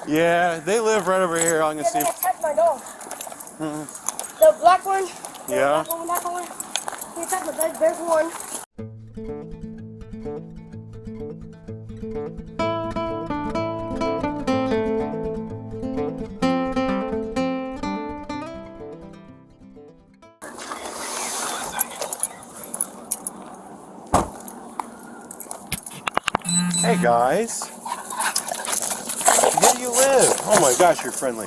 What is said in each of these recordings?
Yeah, they live right over here. I'm gonna see. They attacked my dog. The black one. Yeah. The black one. He attacked my dog. There's one. Hey guys. Where do you live? Oh my gosh, you're friendly.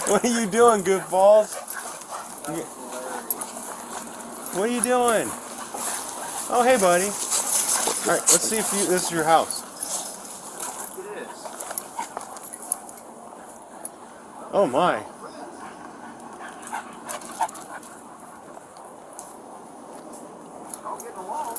What are you doing, goofballs? What are you doing? Oh, hey, buddy. All right, let's see if this is your house. It is. Oh my. I'll get along.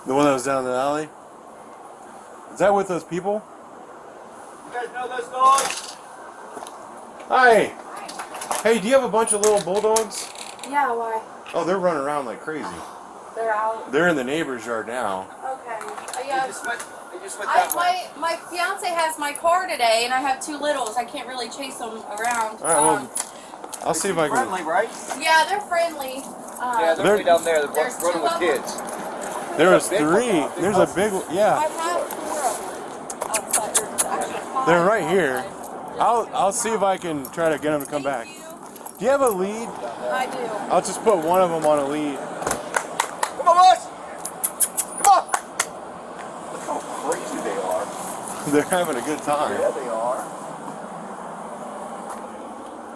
The one that was down in the alley? Is that with those people? You guys know those dogs? Hi. Hey, do you have a bunch of little bulldogs? Yeah, why? Oh, they're running around like crazy. They're out. They're in the neighbor's yard now. Okay. They just went that way. My fiance has my car today, and I have two littles. I can't really chase them around. All right, well, I'll see if I can. Friendly, right? Yeah, they're friendly. Yeah, they're way down there. They're there's running two with of them. kids. There was Big three. one. There's a big one. Yeah. I have four of them outside. There's actually five They're right here. outside. I'll see if I can try to get them to come back. Thank you. Do you have a lead? I do. I'll just put one of them on a lead. Come on, boys! Come on! Look how crazy they are. They're having a good time. Yeah, they are.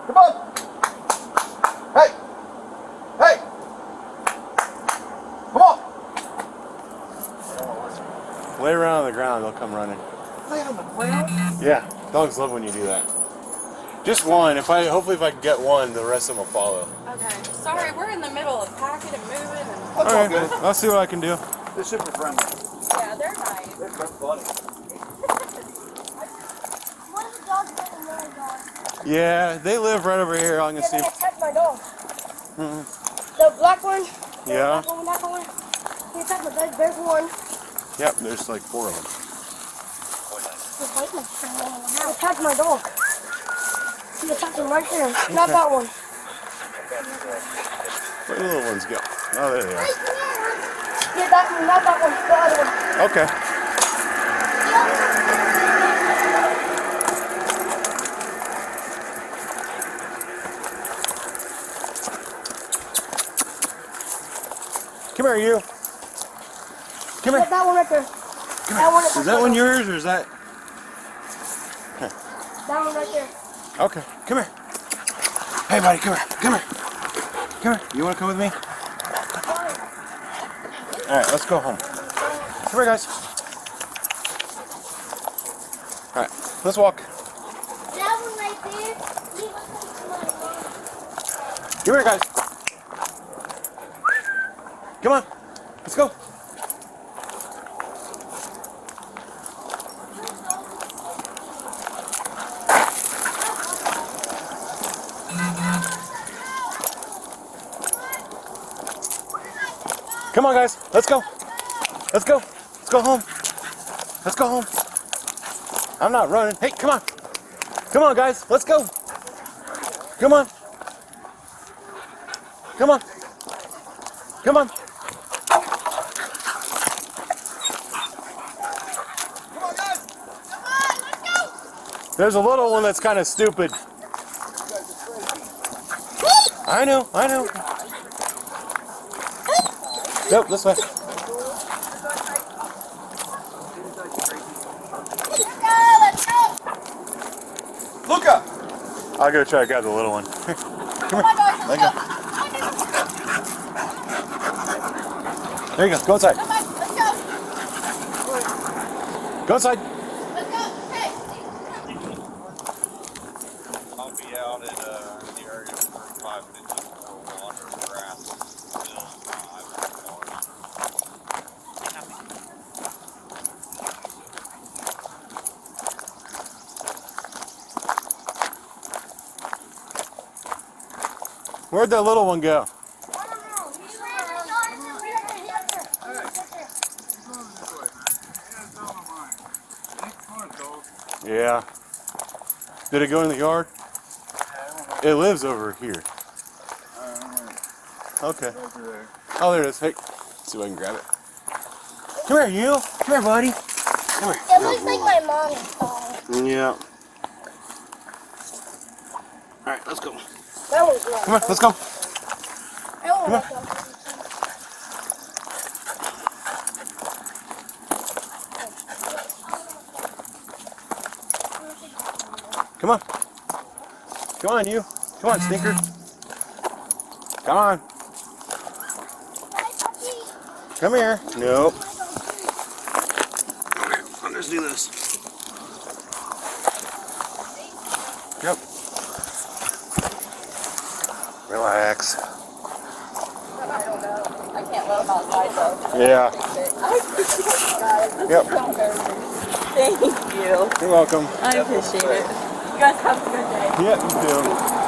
Come on! Hey! Hey! Come on! Lay around on the ground, they'll come running. Lay on the ground? Yeah, dogs love when you do that. Just one. Hopefully if I can get one, the rest of them will follow. Okay. Sorry, we're in the middle of packing and moving. And That's All all right, good. I'll see what I can do. They're super friendly. yeah, they're nice. They're funny. One of the dogs bit another dog. Yeah, they live right over here. I'm gonna see. They attacked my dog. The black one. Yeah. The black one. He attacked my dog. There's one. Yep, there's like 4 of them. He attacked my dog. He attacked him right there. Not that one. Where do the little ones go? Oh, there they are. Yeah, that one. Not that one. The other one. Okay. Come here, you. Come Yeah, here. that one right there. That one. Is that one yours or is that? That one right there. Okay, come here. Hey, buddy, come here. Come here. Come here. You want to come with me? All right, let's go home. Come here, guys. All right, let's walk. That one right there. He was my mom. Come here, guys. Come on. Let's go. Come on, guys. Let's go. Let's go. Let's go home. Let's go home. I'm not running. Hey, come on. Come on, guys. Let's go. Come on. Come on. Come on. Come on, guys! Come on, let's go. There's a little one that's kind of stupid. I know, I know. Nope, this way. Let's go. Luca! I'll go try to grab the little one. Come Come here. on, guys, Let let's go. go. There you go. Go inside. Come on, let's go. Go inside. Let's go. Hey. I'll be out at the area for 5 inches more water and grass. Still, I've been cars. Where'd that little one go? I don't know. He's right here. Yeah. Did it go in the yard? It lives over here. Okay. Oh, there it is. Hey, see if I can grab it. Come here, you. Come here, buddy. Come here. It looks like my mom's dog. Yeah. All right, let's go. That was nice. Come on, let's go. I don't want to go. Come on. Come on, you. Come on, stinker. Come on. Come here. Nope. Okay, I'll just do this. Yep. Relax. I don't know. I can't let them outside though. Yeah. Yep. Thank you. You're welcome. I appreciate it. You guys have a good day. Yeah, you too.